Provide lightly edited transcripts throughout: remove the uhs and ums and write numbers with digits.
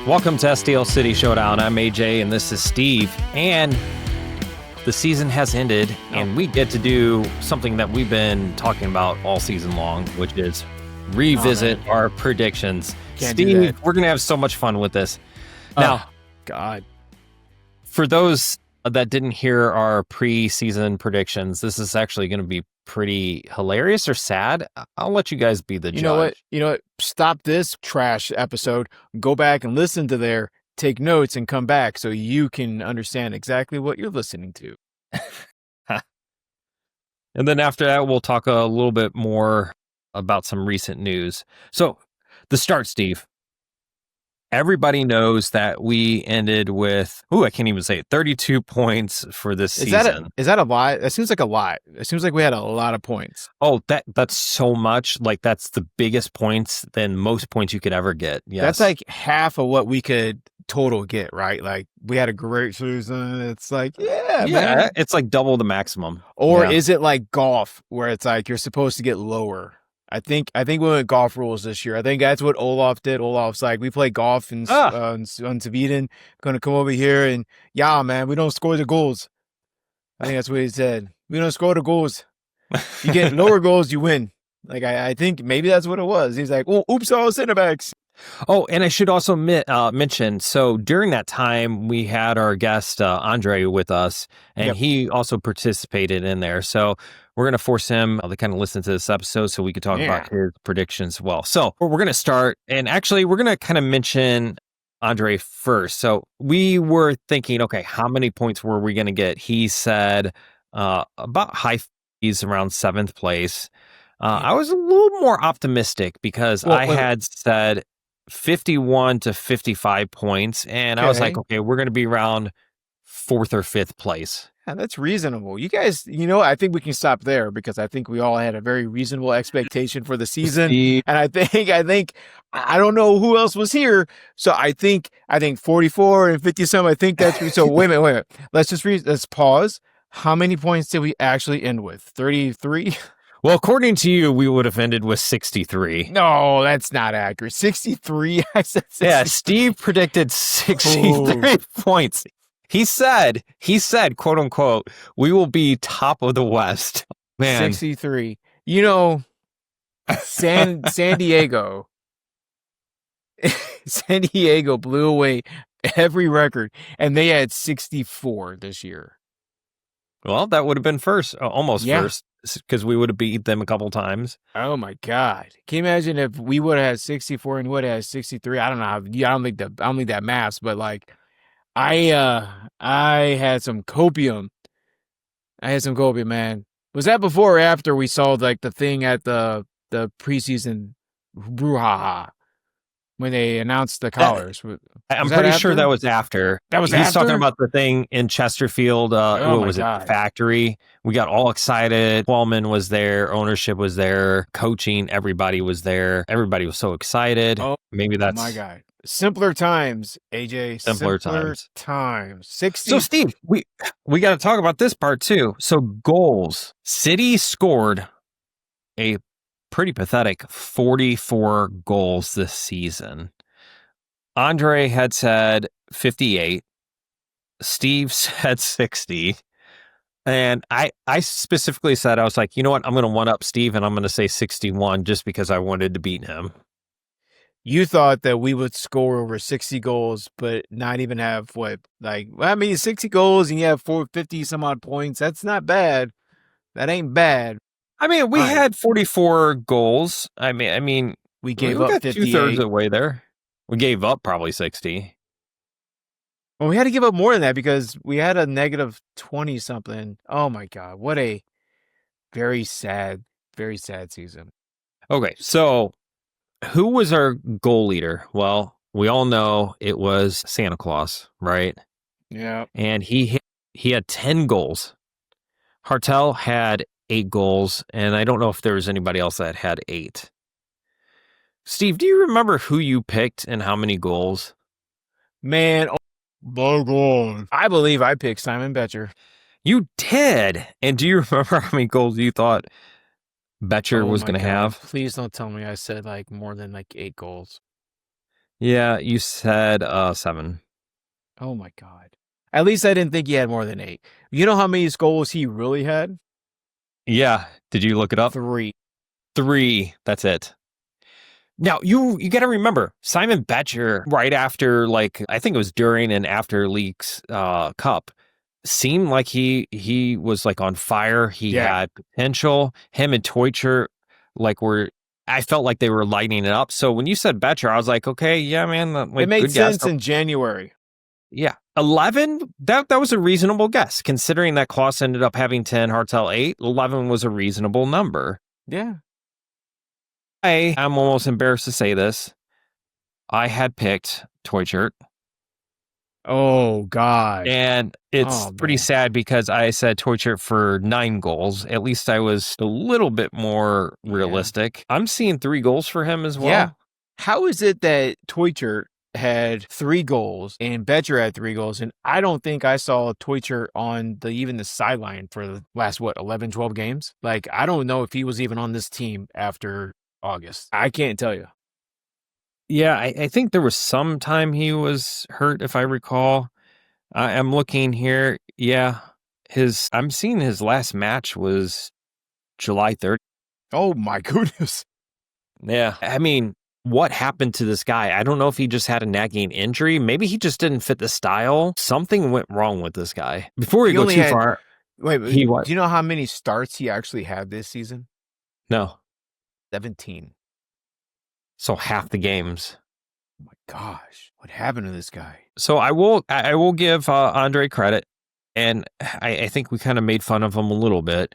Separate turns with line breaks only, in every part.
Welcome to STL City Showdown. I'm AJ and this is Steve. And the season has ended and we get to do something that we've been talking about all season long, which is revisit our predictions. Steve, we're going to have so much fun with this. Now,
God,
for those that didn't hear our preseason predictions, this is actually going to be pretty hilarious or sad. I'll let you guys be the judge.
You know what? Stop this trash episode. Go back and listen to there, take notes, and come back so you can understand exactly what you're listening to.
And then after that, we'll talk a little bit more about some recent news. So, the start, Steve. Everybody knows that we ended with, I can't even say it, 32 points for this season.
Is that a lot? That seems like a lot. It seems like we had a lot of points.
Oh, that's so much. Like, that's the biggest points than most points you could ever get. Yes.
That's like half of what we could total get, right? Like, we had a great season. It's like, man.
It's like double the maximum.
Or is it like golf, where it's like you're supposed to get lower? I think we went golf rules this year. I think that's what Olaf did. Olaf's like, we play golf on Sweden. Going to come over here and, man, we don't score the goals. I think that's what he said. We don't score the goals. You get lower goals, you win. Like, I think maybe that's what it was. He's like, oops, all center backs.
Oh, and I should also mention, so during that time, we had our guest, Andre, with us, and he also participated in there. So we're going to force him to kind of listen to this episode so we could talk about his predictions as well. So we're going to start, and actually, we're going to kind of mention Andre first. So we were thinking, okay, how many points were we going to get? He said about high 50s, around 7th place. I was a little more optimistic because I had said 51 to 55 points. And I was like, okay, we're going to be around 4th or 5th place.
Yeah, that's reasonable. You guys, I think we can stop there because I think we all had a very reasonable expectation for the season. And I think, I don't know who else was here. So I think 44 and 50 some, I think that's, so wait a minute. Let's pause. How many points did we actually end with? 33?
Well, according to you, we would have ended with 63.
No, that's not accurate. 63? I said 63.
Yeah, Steve predicted 63 points. He said, quote unquote, we will be top of the West. Man.
63. San Diego. San Diego blew away every record, and they had 64 this year.
Well, that would have been first, almost first. Because we would have beat them a couple times.
Oh my God! Can you imagine if we would have had 64 and would have had 63? I don't know. I don't think that math, but like, I had some copium. Man. Was that before or after we saw like the thing at the preseason brouhaha when they announced the colors?
I'm pretty sure that was after. He's talking about the thing in Chesterfield. What was it? The factory. We got all excited. Wallman was there. Ownership was there. Coaching. Everybody was there. Everybody was so excited. Oh, maybe that's...
my God. Simpler times, AJ.
Simpler
times. 60.
So, Steve, we got to talk about this part, too. So, goals. City scored a pretty pathetic 44 goals this season. Andre had said 58. Steve said 60. And I specifically said, I was like, you know what? I'm going to one-up Steve, and I'm going to say 61 just because I wanted to beat him.
You thought that we would score over 60 goals, but not even have 60 goals and you have 450 some odd points. That's not bad. That ain't bad.
I mean, we had 44 goals. I mean,
we gave up 58.
2/3 of the way there. We gave up probably 60.
Well, we had to give up more than that because we had a negative 20 something. Oh my God. What a very sad season. Okay.
So who was our goal leader? Well, we all know it was Santa Claus, right?
Yeah.
And he had 10 goals. Hartel had 8 goals, and I don't know if there was anybody else that had 8. Steve, do you remember who you picked and how many goals?
Man, my God. I believe I picked Simon Betcher.
You did. And do you remember how many goals you thought Betcher was going to have?
Please don't tell me I said more than 8 goals.
Yeah, you said 7.
Oh my God. At least I didn't think he had more than 8. You know how many goals he really had?
Yeah. Did you look it up?
3.
3. That's it. Now you got to remember Simon Betcher right after I think it was during and after League's Cup seemed like he was like on fire. He
Yeah.
had potential. Him and Teutsch were I felt like they were lighting it up. So when you said Betcher, I was like, okay, yeah, man,
It made
good guess.
sense in January.
Yeah. 11, that was a reasonable guess considering that Klaus ended up having 10, Hartel 8. 11 was a reasonable number.
Yeah.
I'm almost embarrassed to say this. I had picked Teutsch.
Oh God.
And it's pretty sad because I said Teutsch for 9 goals. At least I was a little bit more realistic. Yeah. I'm seeing 3 goals for him as well.
Yeah. How is it that Teutsch had 3 goals and Betcher had 3 goals, and I don't think I saw Teutsch on even the sideline for the last 11, 12 games? Like, I don't know if he was even on this team after August. I can't tell you.
Yeah, I think there was some time he was hurt, if I recall. I'm looking here. Yeah, I'm seeing his last match was July 30th.
Oh my goodness.
Yeah, I mean, what happened to this guy? I don't know if he just had a nagging injury. Maybe he just didn't fit the style. Something went wrong with this guy. Before we go too far,
wait, do you know how many starts he actually had this season?
No.
17.
So half the games.
Oh my gosh, what happened to this guy?
So I will give Andre credit, and I think we kind of made fun of him a little bit,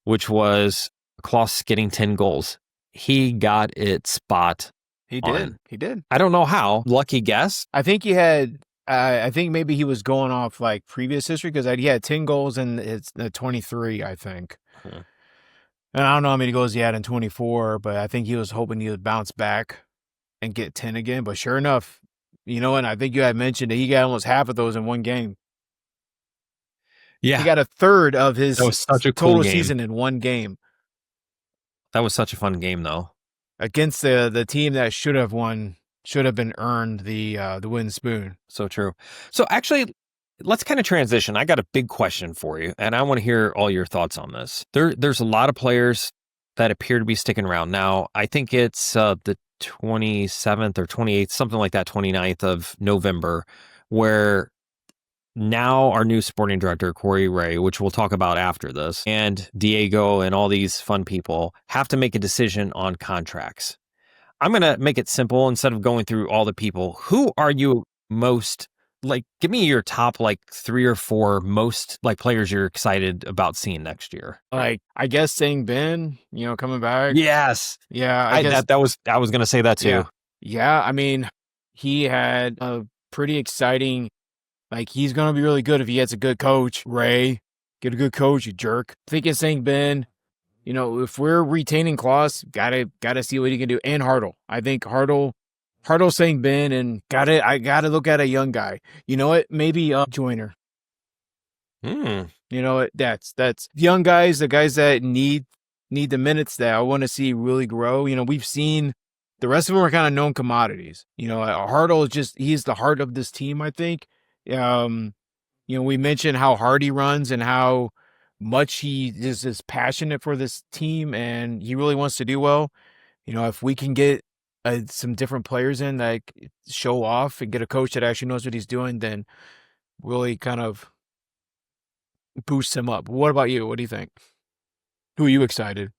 which was Klaus getting 10 goals. He got it spot.
He did.
I don't know how. Lucky guess.
I think he had. I think maybe he was going off like previous history because he had 10 goals in it's 23, I think. And I don't know how many goals he had in 24, but I think he was hoping he would bounce back and get 10 again. But sure enough, and I think you had mentioned that he got almost half of those in one game.
Yeah.
He got a third of his
total
season in one game.
That was such a fun game, though.
Against the team that should have been earned the wooden spoon.
So true. So actually, let's kind of transition. I got a big question for you, and I want to hear all your thoughts on this. There's a lot of players that appear to be sticking around. Now, I think it's the 27th or 28th, something like that, 29th of November, where now our new sporting director, Corey Wray, which we'll talk about after this, and Diego and all these fun people have to make a decision on contracts. I'm going to make it simple instead of going through all the people. Who are you most, give me your top 3 or 4 most players you're excited about seeing next year.
I guess saying Ben, coming back.
Yes.
Yeah.
I was going to say that too.
Yeah. I mean, he had a pretty exciting, he's going to be really good if he gets a good coach. Ray, get a good coach, you jerk. I think it's saying Ben, if we're retaining Klaus, gotta see what he can do. And Hartel. I think Hartel saying Ben, and I gotta look at a young guy. You know what? Maybe Joyner. You know what? That's young guys, the guys that need the minutes that I want to see really grow. We've seen the rest of them are kind of known commodities. Hartel is he's the heart of this team, I think. We mentioned how hard he runs and how much he is passionate for this team, and he really wants to do well. If we can get some different players in that show off and get a coach that actually knows what he's doing, then really kind of boosts him up. What about you? What do you think? Who are you excited?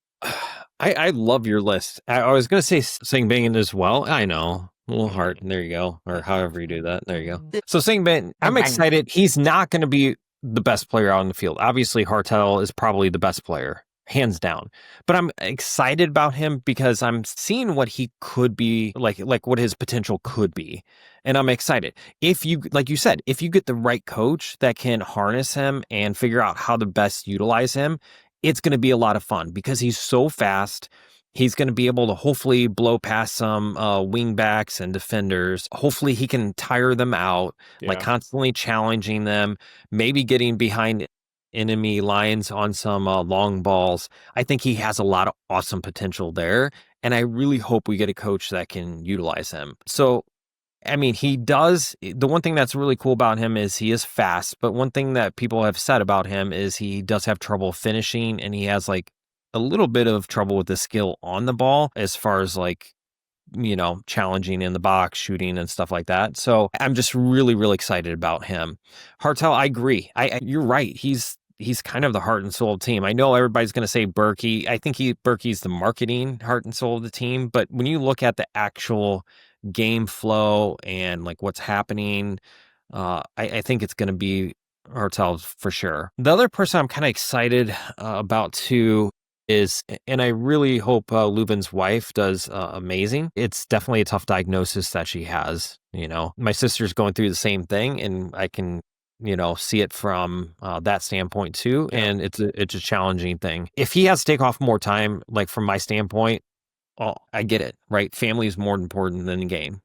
I love your list. I was going to say Sangbin as well. I know. A little heart. There you go. Or however you do that. There you go. So Sangbin, I'm excited. He's not going to be the best player out on the field. Obviously, Hartel is probably the best player, hands down. But I'm excited about him because I'm seeing what he could be, like what his potential could be. And I'm excited. If you, like you said, if you get the right coach that can harness him and figure out how to best utilize him, it's going to be a lot of fun because he's so fast. He's going to be able to hopefully blow past some wing backs and defenders. Hopefully he can tire them out, constantly challenging them, maybe getting behind enemy lines on some long balls. I think he has a lot of awesome potential there. And I really hope we get a coach that can utilize him. So I mean, he does. The one thing that's really cool about him is he is fast. But one thing that people have said about him is he does have trouble finishing, and he has like a little bit of trouble with the skill on the ball as far as like, challenging in the box, shooting and stuff like that. So I'm just really, really excited about him. Hartel, I agree. You're right. He's kind of the heart and soul of the team. I know everybody's going to say Berkey. I think Berkey's the marketing heart and soul of the team. But when you look at the actual game flow and like what's happening, I think it's going to be Hartel for sure. The other person I'm kind of excited about too is, and I really hope Leuven's wife does amazing. It's definitely a tough diagnosis that she has. My sister's going through the same thing, and I can see it from that standpoint too.
Yeah.
And it's a challenging thing. If he has to take off more time, like from my standpoint, well, I get it, right? Family is more important than the game.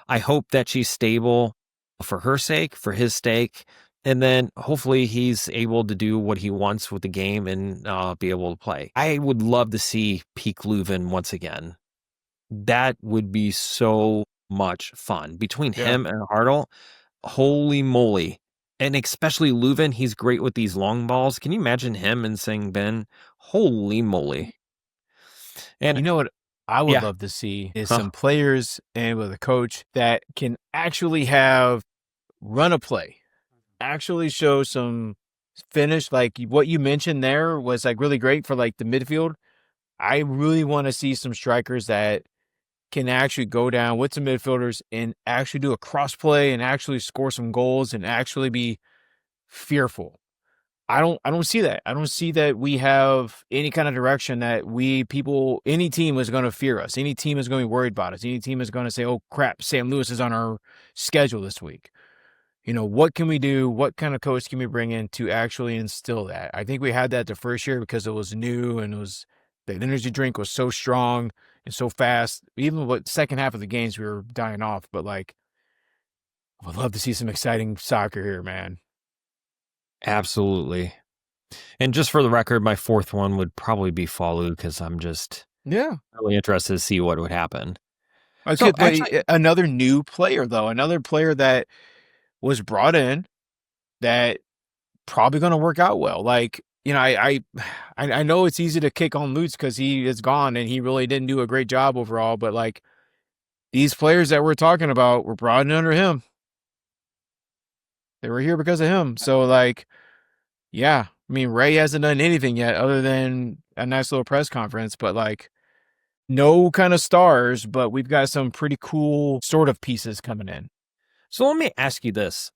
I hope that she's stable for her sake, for his sake. And then hopefully he's able to do what he wants with the game and be able to play. I would love to see peak Leuven once again. That would be so much fun. Between him and Hartle, holy moly. And especially Leuven, he's great with these long balls. Can you imagine him and saying Ben? Holy moly. And
you know what I would love to see is some players and with a coach that can actually run a play, actually show some finish. Like what you mentioned there was like really great for like the midfield. I really want to see some strikers that can actually go down with some midfielders and actually do a cross play and actually score some goals and actually be fearful. I don't see that. I don't see that we have any kind of direction that any team is going to fear us. Any team is going to be worried about us. Any team is going to say, oh crap, Sam Lewis is on our schedule this week. What can we do? What kind of coach can we bring in to actually instill that? I think we had that the first year because it was new and the energy drink was so strong and so fast. Even with second half of the games, we were dying off. But like, I would love to see some exciting soccer here, man.
Absolutely. And just for the record, my fourth one would probably be Falu because I'm just really interested to see what would happen.
So actually, another new player, though, another player that was brought in that probably going to work out well. Like, I know it's easy to kick on Lutz because he is gone and he really didn't do a great job overall. But like these players that we're talking about were brought in under him. They were here because of him. So like, yeah, I mean, Ray hasn't done anything yet other than a nice little press conference, but like no kind of stars, but we've got some pretty cool sort of pieces coming in.
So let me ask you this.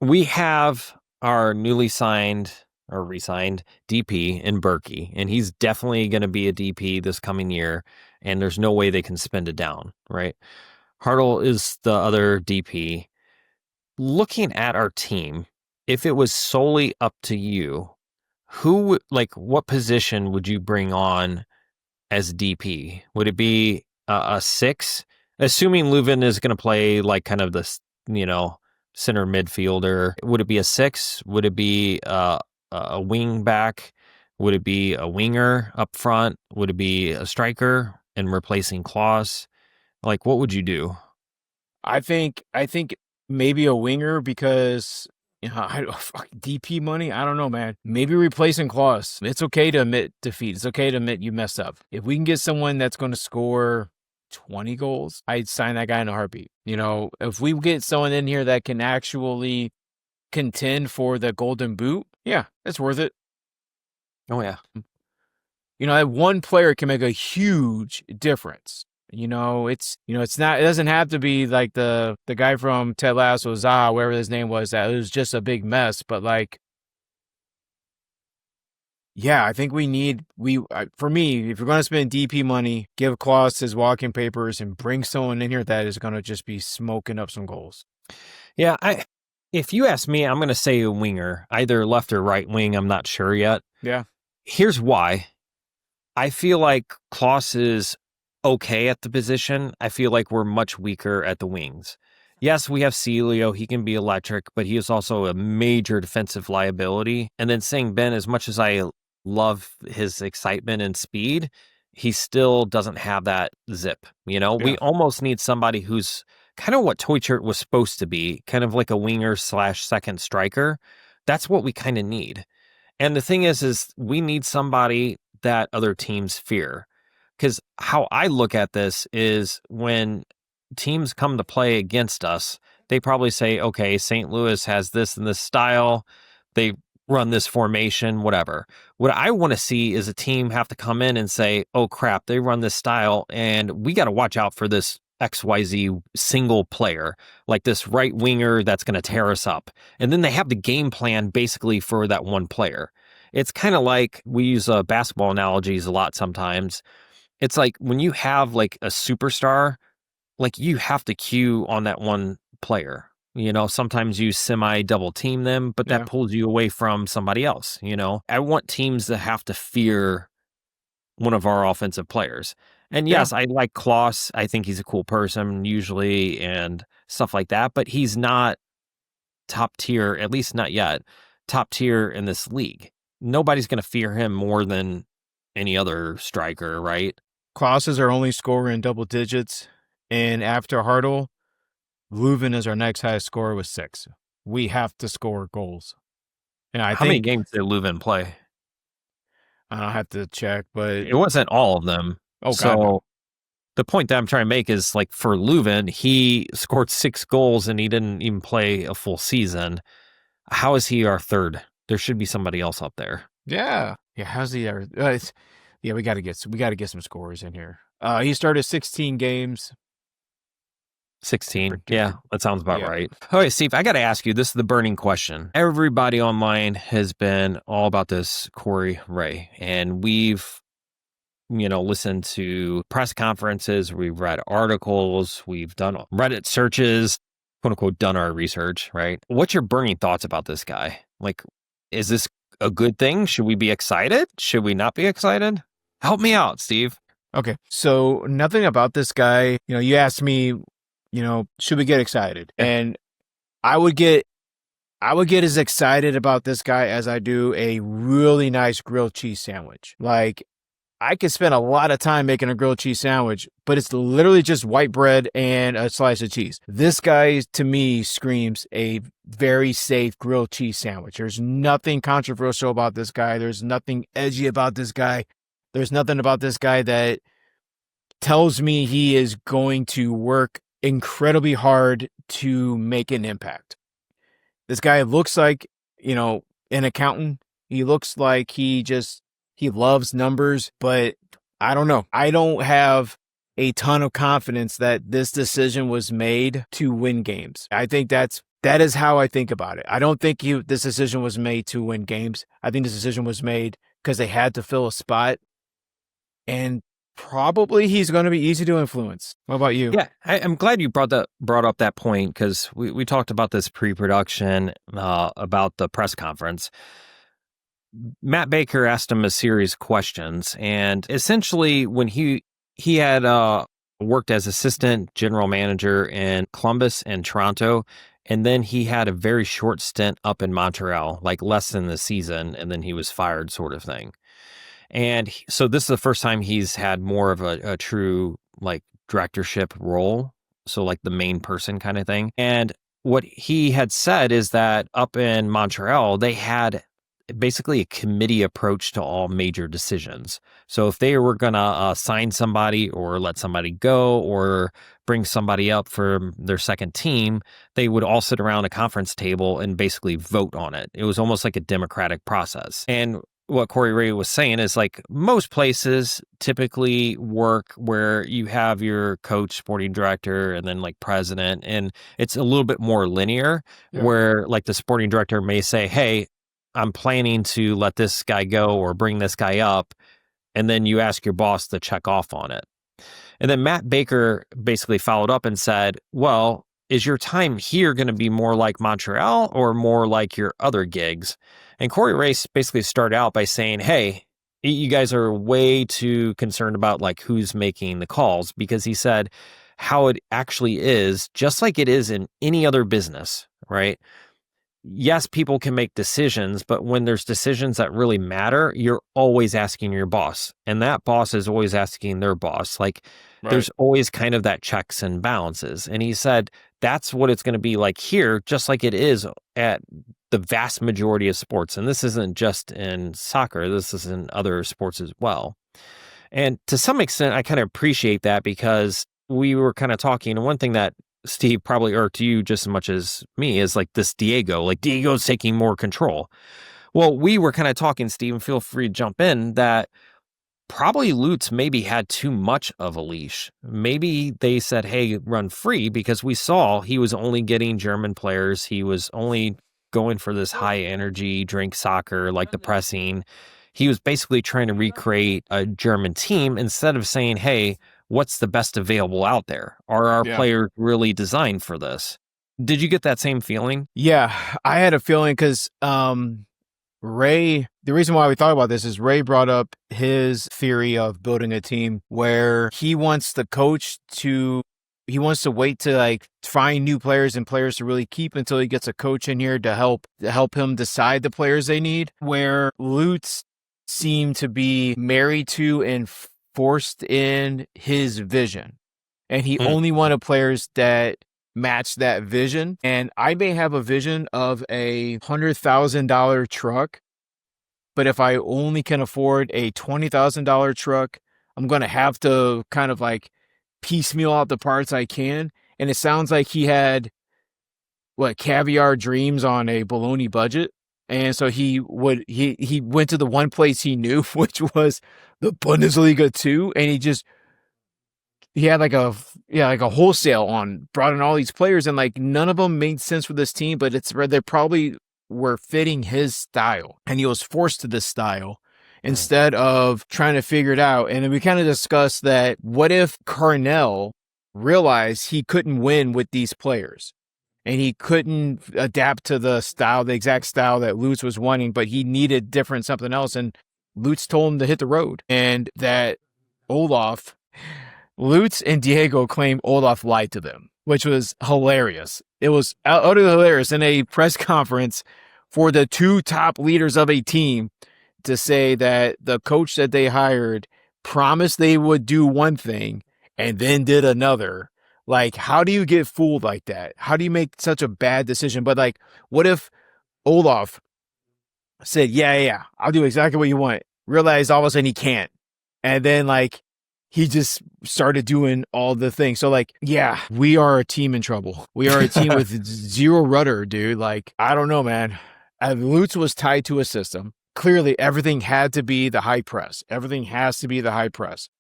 We have our newly signed or re-signed DP in Berkey, and he's definitely going to be a DP this coming year, and there's no way they can spend it down, right? Hartle is the other DP. Looking at our team, if it was solely up to you, what position would you bring on as DP? Would it be a 6? Assuming Leuven is going to play like kind of the, center midfielder, would it be a 6? Would it be a wing back? Would it be a winger up front? Would it be a striker and replacing Klaus? Like, what would you do?
I think maybe a winger because DP money. I don't know, man. Maybe replacing Klaus. It's okay to admit defeat. It's okay to admit you messed up. If we can get someone that's going to score 20 goals, I'd sign that guy in a heartbeat. If we get someone in here that can actually contend for the Golden Boot, yeah, it's worth it.
Oh yeah.
That one player can make a huge difference. It's not. It doesn't have to be like the guy from Ted Lasso, Zaha, whatever his name was. That it was just a big mess. But like, yeah, I think we need for me, if you're going to spend DP money, give Klaus his walking papers and bring someone in here that is going to just be smoking up some goals.
Yeah, if you ask me, I'm going to say a winger, either left or right wing. I'm not sure yet.
Yeah.
Here's why. I feel like Klaus is okay at the position. I feel like we're much weaker at the wings. Yes, we have Celio. He can be electric, but he is also a major defensive liability. And then saying Ben, as much as I love his excitement and speed, he still doesn't have that zip. We almost need somebody who's kind of what Toychert was supposed to be, kind of like a winger / second striker. That's what we kind of need. And the thing is we need somebody that other teams fear. Because how I look at this is when teams come to play against us, they probably say, okay, St. Louis has this and this style. They run this formation, whatever. What I want to see is a team have to come in and say, oh, crap, they run this style, and we got to watch out for this XYZ single player, like this right winger that's going to tear us up. And then they have the game plan basically for that one player. It's kind of like we use basketball analogies a lot sometimes. It's like when you have like a superstar, like you have to cue on that one player. Sometimes you semi-double team them, but that pulls you away from somebody else. I want teams to have to fear one of our offensive players. And yes, I like Klaus. I think he's a cool person usually and stuff like that, but he's not top tier, at least not yet, top tier in this league. Nobody's going to fear him more than any other striker, right?
Klaus is our only scorer in double digits. And after Hartle, Leuven is our next highest scorer with 6. We have to score goals. And
How many games did Leuven play?
I'll have to check, but
it wasn't all of them.
Oh,
so
God, no.
The point that I'm trying to make is like for Leuven, he scored 6 goals and he didn't even play a full season. How is he our third? There should be somebody else up there.
Yeah. How's he? We got to get some scores in here. He started 16 games.
16. Yeah, that sounds about right. All right, Steve, I got to ask you, this is the burning question. Everybody online has been all about this Corey Wray, and we've, listened to press conferences, we've read articles, we've done Reddit searches, quote unquote, done our research, right? What's your burning thoughts about this guy? Like, is this a good thing? Should we be excited? Should we not be excited? Help me out, Steve.
Okay, so nothing about this guy. You asked me, should we get excited? And I would get as excited about this guy as I do a really nice grilled cheese sandwich. Like, I could spend a lot of time making a grilled cheese sandwich, but it's literally just white bread and a slice of cheese. This guy, to me, screams a very safe grilled cheese sandwich. There's nothing controversial about this guy. There's nothing edgy about this guy. There's nothing about this guy that tells me he is going to work incredibly hard to make an impact. This guy looks like, an accountant. He looks like he loves numbers, but I don't know. I don't have a ton of confidence that this decision was made to win games. I think that is how I think about it. I don't think this decision was made to win games. I think this decision was made because they had to fill a spot, and probably he's going to be easy to influence. What about you?
Yeah, I'm glad you brought up that point, because we talked about this pre-production about the press conference. Matt Baker asked him a series of questions, and essentially when he had worked as assistant general manager in Columbus and Toronto, and then he had a very short stint up in Montreal, like less than the season, and then he was fired, sort of thing. And so this is the first time he's had more of a true like directorship role, so like the main person kind of thing. And what he had said is that up in Montreal, they had basically a committee approach to all major decisions. So if they were going to sign somebody or let somebody go or bring somebody up for their second team, they would all sit around a conference table and basically vote on it. It was almost like a democratic process. And what Corey Wray was saying is like most places typically work where you have your coach, sporting director, and then like president, and it's a little bit more linear where like the sporting director may say, hey, I'm planning to let this guy go or bring this guy up. And then you ask your boss to check off on it. And then Matt Baker basically followed up and said, well, is your time here going to be more like Montreal or more like your other gigs? And Corey Wray basically started out by saying, hey, you guys are way too concerned about like who's making the calls, because he said how it actually is, just like it is in any other business, right? yes, people can make decisions, but when there's decisions that really matter, you're always asking your boss. And that boss is always asking their boss. Like there's always kind of that checks and balances. And he said that's what it's going to be like here, just like it is at the vast majority of sports. And this isn't just in soccer, this is in other sports as well. And to some extent, I kind of appreciate that because we were kind of talking. And one thing that Steve probably irked you just as much as me is like this Diego. Like Diego's taking more control. Well, we were kind of talking, Steve, and feel free to jump in, that probably Lutz maybe had too much of a leash. Maybe they said, hey, run free, because we saw he was only getting German players. He was only going for this high energy drink soccer, like the pressing. He was basically trying to recreate a German team instead of saying, hey, what's the best available out there? Are our players really designed for this? Did you get that same feeling?
Yeah, I had a feeling because Ray, the reason why we thought about this is Ray brought up his theory of building a team where he wants the coach he wants to wait to like find new players and players to really keep until he gets a coach in here to help him decide the players they need, where Lutz seemed to be married to and forced in his vision. And he only wanted players that match that vision. And I may have a vision of a $100,000 truck, but if I only can afford a $20,000 truck, I'm going to have to kind of like piecemeal out the parts I can. And it sounds like he had caviar dreams on a bologna budget. And so he went to the one place he knew, which was the Bundesliga 2, and he had like a wholesale on, brought in all these players, and like none of them made sense for this team, but they probably were fitting his style, and he was forced to this style instead of trying to figure it out. And then we kind of discussed that what if Carnell realized he couldn't win with these players and he couldn't adapt to the exact style that Lutz was wanting, but he needed something else, and Lutz told him to hit the road. And that Lutz and Diego claimed Olaf lied to them, which was hilarious. It was utterly hilarious in a press conference for the two top leaders of a team to say that the coach that they hired promised they would do one thing and then did another. Like, how do you get fooled like that? How do you make such a bad decision? But like, what if Olaf said, yeah, I'll do exactly what you want. Realized all of a sudden he can't. And then like, he just started doing all the things. So like, yeah, we are a team in trouble. We are a team with zero rudder, dude. Like, I don't know, man. Lutz was tied to a system. Clearly, everything had to be the high press. Everything has to be the high press.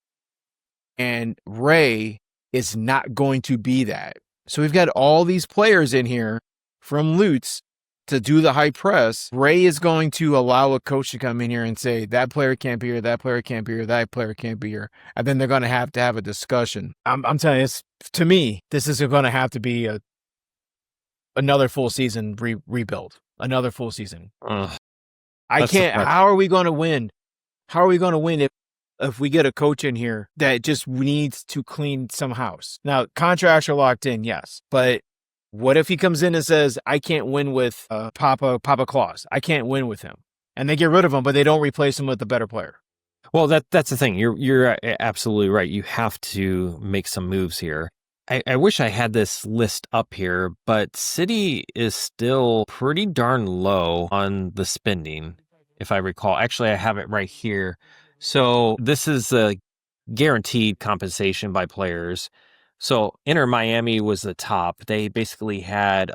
And Ray is not going to be that. So we've got all these players in here from Lutz to do the high press. Ray is going to allow a coach to come in here and say, that player can't be here, that player can't be here, that player can't be here. And then they're going to have a discussion. I'm telling you, to me, this is going to have to be another full season rebuild. Another full season. I can't. How are we going to win? How are we going to win if we get a coach in here that just needs to clean some house? Now, contracts are locked in, yes. But what if he comes in and says, I can't win with Papa Claus. I can't win with him. And they get rid of him, but they don't replace him with a better player.
Well, that's the thing. You're absolutely right. You have to make some moves here. I wish I had this list up here, but City is still pretty darn low on the spending, if I recall. Actually, I have it right here. So this is a guaranteed compensation by players. So Inter Miami was the top. They basically had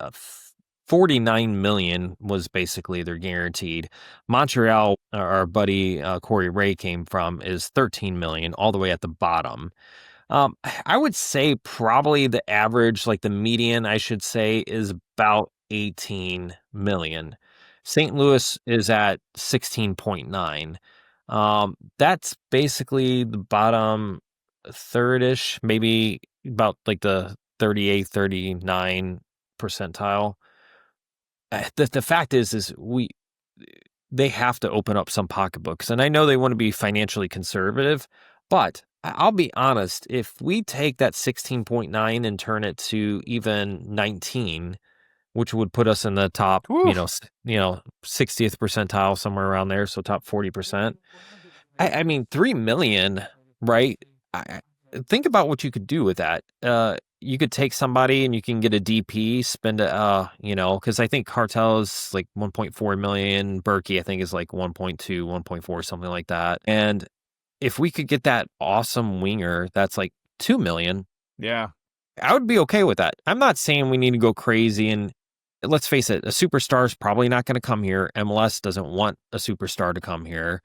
49 million was basically their guaranteed. Montreal, our buddy Corey Wray came from, is 13 million, all the way at the bottom. I would say probably the average, like the median, I should say, is about 18 million. St. Louis is at 16.9. That's basically the bottom third-ish, maybe about like the 38, 39 percentile. The fact is they have to open up some pocketbooks, and I know they want to be financially conservative, but I'll be honest, if we take that 16.9 and turn it to even 19, which would put us in the top,
Woo.
60th percentile, somewhere around there. So top 40%. I mean, $3 million, right? Think about what you could do with that. You could take somebody and you can get a DP, spend it, because I think Cartel is like 1.4 million. Berkey, I think, is like 1.2, 1.4, something like that. And if we could get that awesome winger, that's like 2 million.
Yeah.
I would be okay with that. I'm not saying we need to go crazy, and let's face it, a superstar is probably not going to come here. MLS doesn't want a superstar to come here,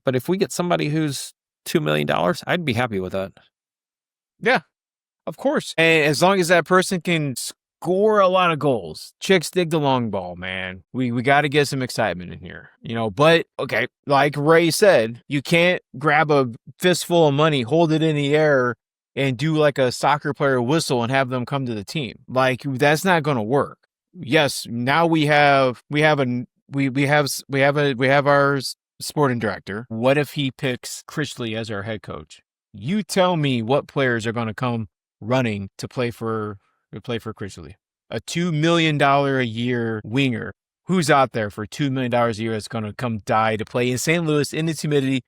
but if we get somebody who's $2 million, I'd be happy with that.
Yeah, of course. And as long as that person can score a lot of goals, chicks dig the long ball, man. We got to get some excitement in here, but okay, like Ray said, you can't grab a fistful of money, hold it in the air, and do like a soccer player whistle and have them come to the team. Like, that's not going to work. Yes, now we have our sporting director. What if he picks Critchley as our head coach? You tell me what players are going to come running to play for Critchley. A $2 million a year winger. Who's out there for $2 million a year that's going to come die to play in St. Louis in this humidity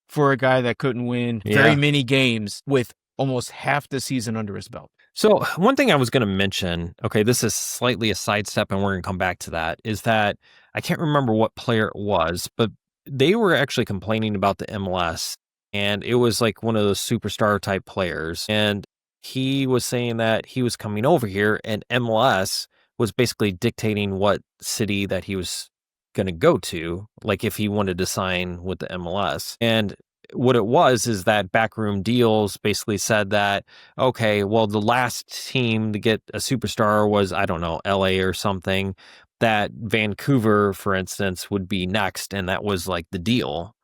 for a guy that couldn't win very many games with almost half the season under his belt?
So one thing I was going to mention, okay, this is slightly a sidestep and we're going to come back to that, is that I can't remember what player it was, but they were actually complaining about the MLS, and it was like one of those superstar type players. And he was saying that he was coming over here and MLS was basically dictating what city that he was going to go to, like if he wanted to sign with the MLS. And what it was is that backroom deals basically said that, okay, well, the last team to get a superstar was, I don't know, LA or something, that Vancouver, for instance, would be next. And that was like the deal,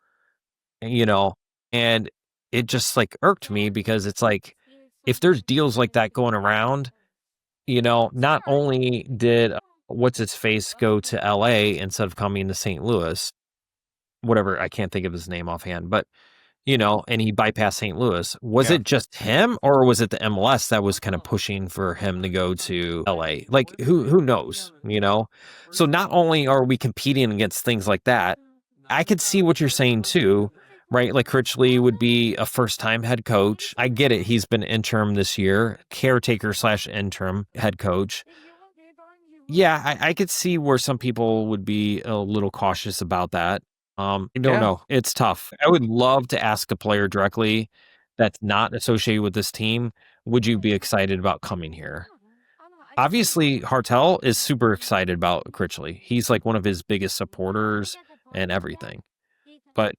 and it just like irked me because it's like, if there's deals like that going around, not only did what's its face go to LA instead of coming to St. Louis, whatever, I can't think of his name offhand, but and he bypassed St. Louis. Was it just him, or was it the MLS that was kind of pushing for him to go to LA? Like, who knows, So not only are we competing against things like that, I could see what you're saying too, right? Like Critchley would be a first-time head coach. I get it. He's been interim this year, caretaker/interim head coach. Yeah, I could see where some people would be a little cautious about that. I don't know. It's tough. I would love to ask a player directly that's not associated with this team, would you be excited about coming here? Obviously, Hartel is super excited about Critchley. He's like one of his biggest supporters and everything. But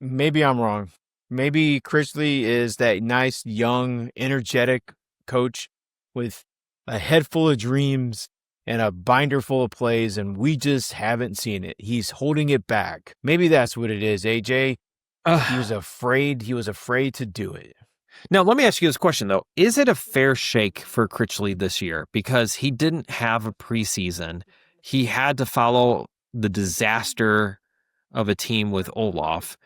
maybe I'm wrong. Maybe Critchley is that nice, young, energetic coach with a head full of dreams and a binder full of plays, and we just haven't seen it. He's holding it back. Maybe that's what it is, AJ. He was afraid. He was afraid to do it.
Now, let me ask you this question, though. Is it a fair shake for Critchley this year? Because he didn't have a preseason. He had to follow the disaster of a team with Olaf.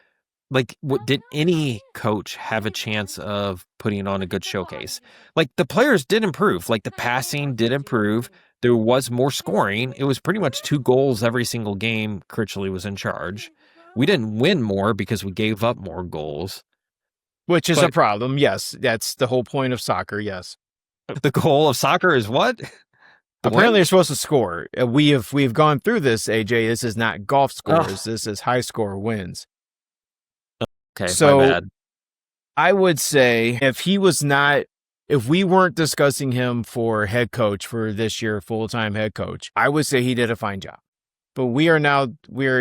Like, did any coach have a chance of putting on a good showcase? Like, the players did improve. Like, the passing did improve. There was more scoring. It was pretty much 2 goals every single game Critchley was in charge. We didn't win more because we gave up more goals.
Which is a problem, yes. That's the whole point of soccer, yes.
The goal of soccer is what?
Apparently, you're supposed to score. We've gone through this, AJ. This is not golf scores. This is high score wins.
Okay, so my bad.
I would say if we weren't discussing him for head coach for this year, full-time head coach, I would say he did a fine job. But we're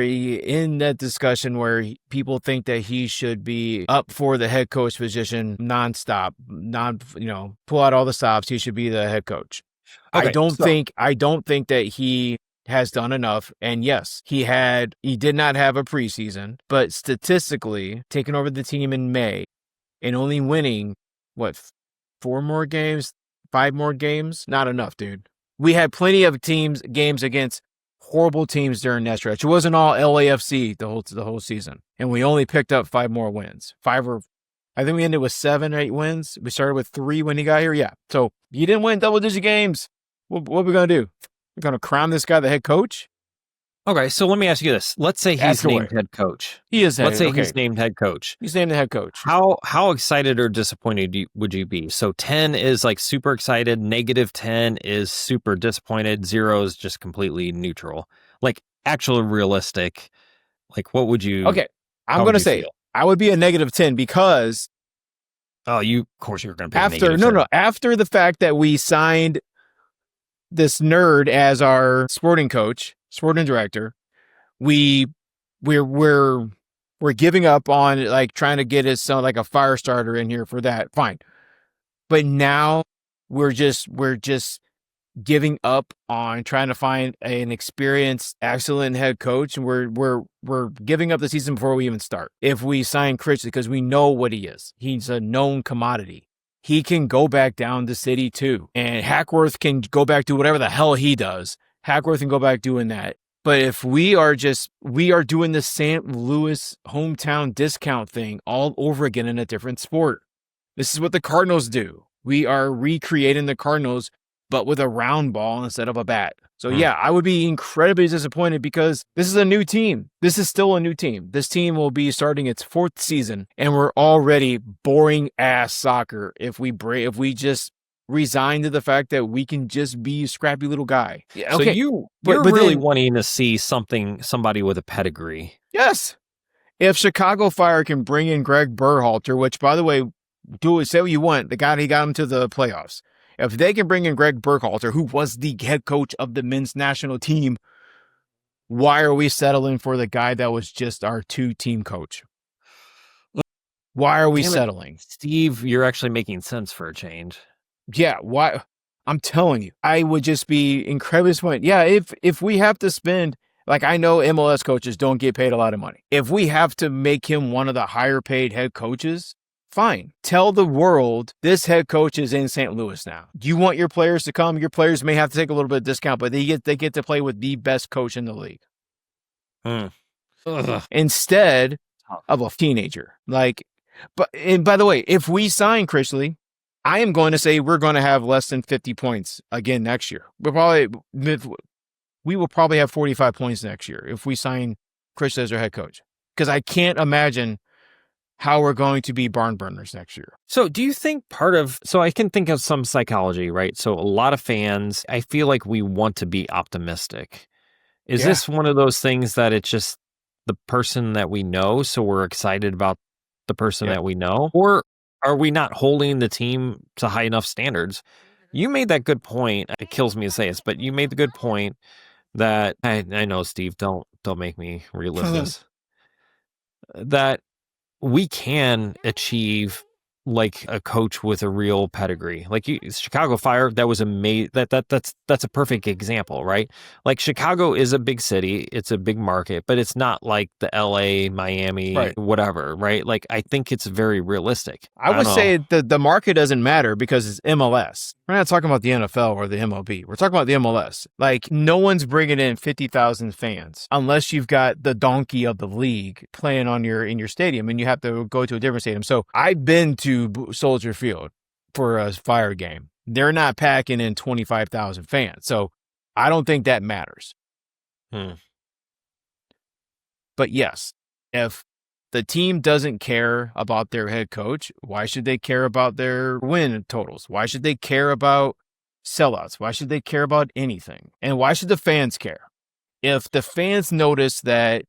in that discussion where people think that he should be up for the head coach position nonstop, pull out all the stops. He should be the head coach. Okay, I don't think that he has done enough. And yes, he did not have a preseason, but statistically, taking over the team in May and only winning 4 more games, 5 more games, not enough, dude. We had plenty of games against horrible teams during that stretch. It wasn't all LAFC the whole season, and we only picked up 5 more wins. I think we ended with 7 or 8 wins. We started with 3 when he got here. Yeah, so you didn't win double-digit games. What are we going to do? We're going to crown this guy the head coach?
Okay, so let me ask you this. Let's say he's named head coach.
He is
Let's say he's named head coach.
He's named the head coach.
How excited or disappointed would you be? So 10 is like super excited, -10 is super disappointed, 0 is just completely neutral. Like actual realistic. Like what would you
Okay, I'm going to say
feel?
I would be a -10 because
of course you're going to pick
after the fact that we signed this nerd as our sporting director, we're giving up on like trying to get us like a fire starter in here for that. Fine. But now we're just giving up on trying to find an experienced, excellent head coach, and we're giving up the season before we even start. If we sign Critchley, because we know what he is. He's a known commodity. He can go back down to City too. And Hackworth can go back to whatever the hell he does. Hackworth can go back doing that. But if we are doing the St. Louis hometown discount thing all over again in a different sport. This is what the Cardinals do. We are recreating the Cardinals, but with a round ball instead of a bat. So yeah, I would be incredibly disappointed because this is a new team. This is still a new team. This team will be starting its 4th season, and we're already boring ass soccer if we just resign to the fact that we can just be a scrappy little guy.
Yeah, okay. So you're really wanting to see somebody with a pedigree.
Yes. If Chicago Fire can bring in Greg Berhalter, which by the way, say what you want, he got him to the playoffs. If they can bring in Greg Berhalter, who was the head coach of the men's national team, why are we settling for the guy that was just our 2-team coach? Why are we settling?
Steve, you're actually making sense for a change.
Yeah, why? I'm telling you, I would just be incredibly disappointed. Yeah, if we have to spend, like I know MLS coaches don't get paid a lot of money. If we have to make him one of the higher paid head coaches, fine. Tell the world this head coach is in St. Louis now. Do you want your players to come? Your players may have to take a little bit of discount, but they get to play with the best coach in the league. Instead of a teenager. And by the way, if we sign Critchley, I am going to say we're going to have less than 50 points again next year. We will probably have 45 points next year if we sign Critchley as our head coach. Because I can't imagine how we're going to be barn burners next year.
So do you think so I can think of some psychology, right? So a lot of fans, I feel like we want to be optimistic. Is this one of those things that it's just the person that we know, so we're excited about the person that we know? Or are we not holding the team to high enough standards? You made that good point. It kills me to say this, but you made the good point that I know, Steve, don't make me relive this. That we can achieve like a coach with a real pedigree. Like Chicago Fire, that was amazing. That's a perfect example, right? Like Chicago is a big city, it's a big market, but it's not like the LA, Miami, whatever, right? Like I think it's very realistic.
I would say the market doesn't matter because it's MLS. We're not talking about the NFL or the MLB. We're talking about the MLS. Like no one's bringing in 50,000 fans unless you've got the donkey of the league playing in your stadium and you have to go to a different stadium. So I've been to Soldier Field for a Fire game. They're not packing in 25,000 fans. So I don't think that matters. But yes, if the team doesn't care about their head coach, why should they care about their win totals? Why should they care about sellouts? Why should they care about anything? And why should the fans care? If the fans notice that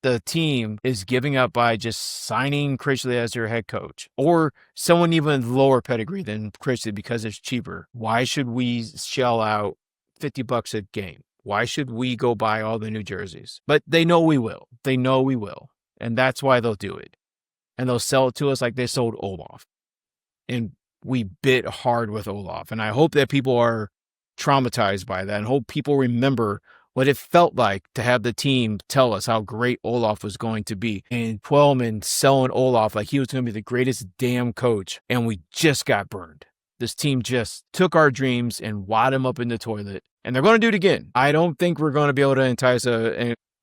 the team is giving up by just signing Critchley as their head coach or someone even lower pedigree than Critchley because it's cheaper, why should we shell out $50 a game? Why should we go buy all the new jerseys? But they know we will. They know we will. And that's why they'll do it. And they'll sell it to us like they sold Olaf. And we bit hard with Olaf. And I hope that people are traumatized by that and hope people remember what it felt like to have the team tell us how great Olaf was going to be. And Twellman selling Olaf like he was going to be the greatest damn coach. And we just got burned. This team just took our dreams and wad them up in the toilet. And they're going to do it again. I don't think we're going to be able to entice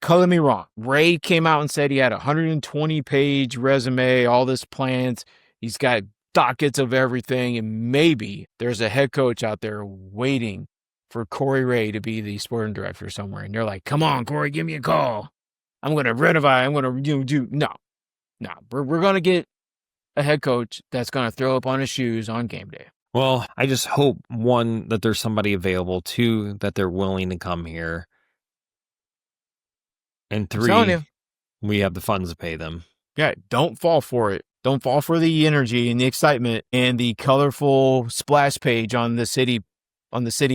color me wrong. Ray came out and said he had a 120-page resume, all this plans. He's got dockets of everything. And maybe there's a head coach out there waiting for Corey Wray to be the sporting director somewhere, and they're like, "Come on, Corey, give me a call. I'm going to renovate. I'm going to do no. We're going to get a head coach that's going to throw up on his shoes on game day."
Well, I just hope, one, that there's somebody available, two, that they're willing to come here, and three, we have the funds to pay them.
Yeah, don't fall for it. Don't fall for the energy and the excitement and the colorful splash page on the city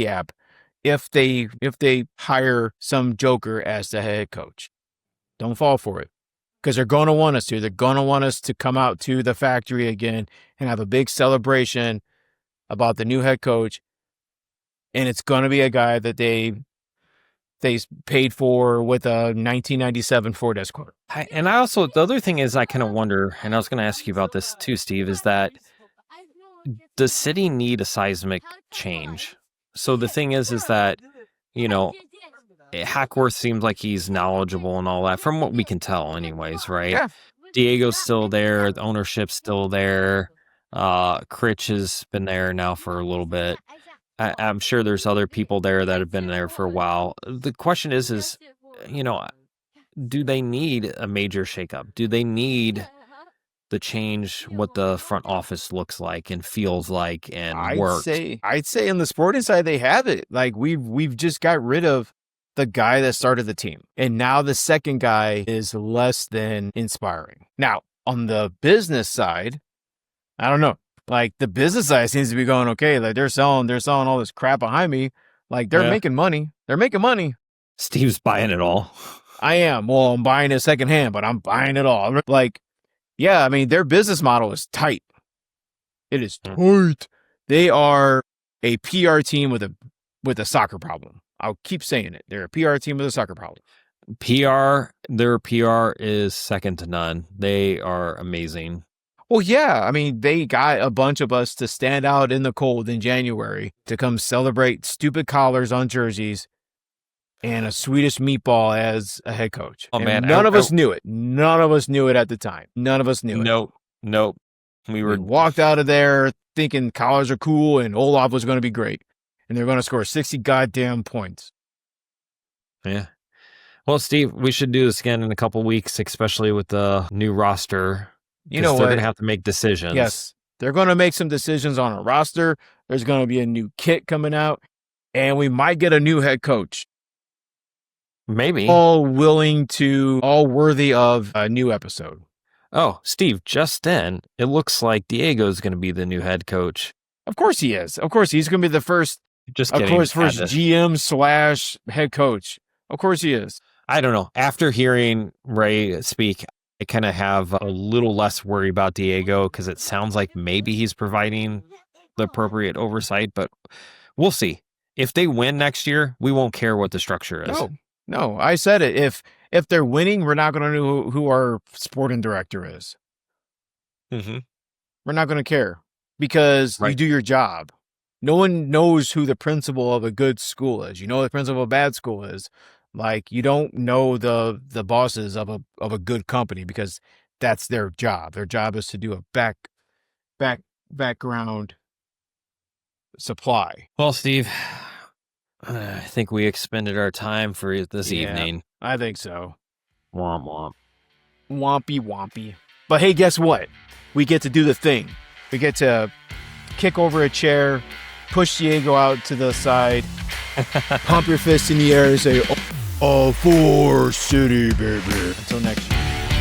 app if they hire some joker as the head coach. Don't fall for it, because they're going to want us to. They're going to want us to come out to the factory again and have a big celebration about the new head coach, and it's going to be a guy that they paid for with a 1997 Ford Escort.
And I also, the other thing is, I kind of wonder, and I was going to ask you about this too, Steve, is that does city need a seismic change? So the thing is that, Hackworth seems like he's knowledgeable and all that, from what we can tell anyways, right?
Yeah.
Diego's still there. The ownership's still there. Critch has been there now for a little bit. I'm sure there's other people there that have been there for a while. The question is, do they need a major shakeup? Do they need to change what the front office looks like and feels like and works?
I'd say on the sporting side, they have it. Like we've just got rid of the guy that started the team, and now the second guy is less than inspiring. Now, on the business side, I don't know. Like the business side seems to be going okay. Like they're selling all this crap behind me. Like they're making money. They're making money.
Steve's buying it all.
I am. Well, I'm buying it secondhand, but I'm buying it all. Like, yeah, I mean, their business model is tight. It is tight. They are a PR team with a soccer problem. I'll keep saying it. They're a PR team with a soccer problem.
Their PR is second to none. They are amazing.
Well, yeah. I mean, they got a bunch of us to stand out in the cold in January to come celebrate stupid collars on jerseys and a Swedish meatball as a head coach.
Oh, man.
None of us knew it. None of us knew it at the time. None of us knew it.
Nope. We
walked out of there thinking collars are cool and Olaf was going to be great. And they're going to score 60 goddamn points.
Yeah. Well, Steve, we should do this again in a couple weeks, especially with the new roster.
You know what?
They're going to have to make decisions.
Yes. They're going to make some decisions on a roster. There's going to be a new kit coming out, and we might get a new head coach.
Maybe.
All worthy of a new episode.
Oh, Steve, just then, it looks like Diego's going to be the new head coach.
Of course he is. Of course, he's going to be the first, first GM / head coach. Of course he is.
I don't know. After hearing Ray speak, I kind of have a little less worry about Diego because it sounds like maybe he's providing the appropriate oversight, but we'll see. If they win next year, we won't care what the structure is.
No, I said it. If they're winning, we're not going to know who our sporting director is.
Mm-hmm.
We're not going to care because you do your job. No one knows who the principal of a good school is. You know the principal of a bad school is. Like, you don't know the bosses of a good company because that's their job. Their job is to do a background supply.
Well, Steve, I think we expended our time for this evening.
I think so.
Womp womp.
Wompy wompy. But hey, guess what? We get to do the thing. We get to kick over a chair, push Diego out to the side, pump your fist in the air and say, "Oh, for city, baby." Until next year.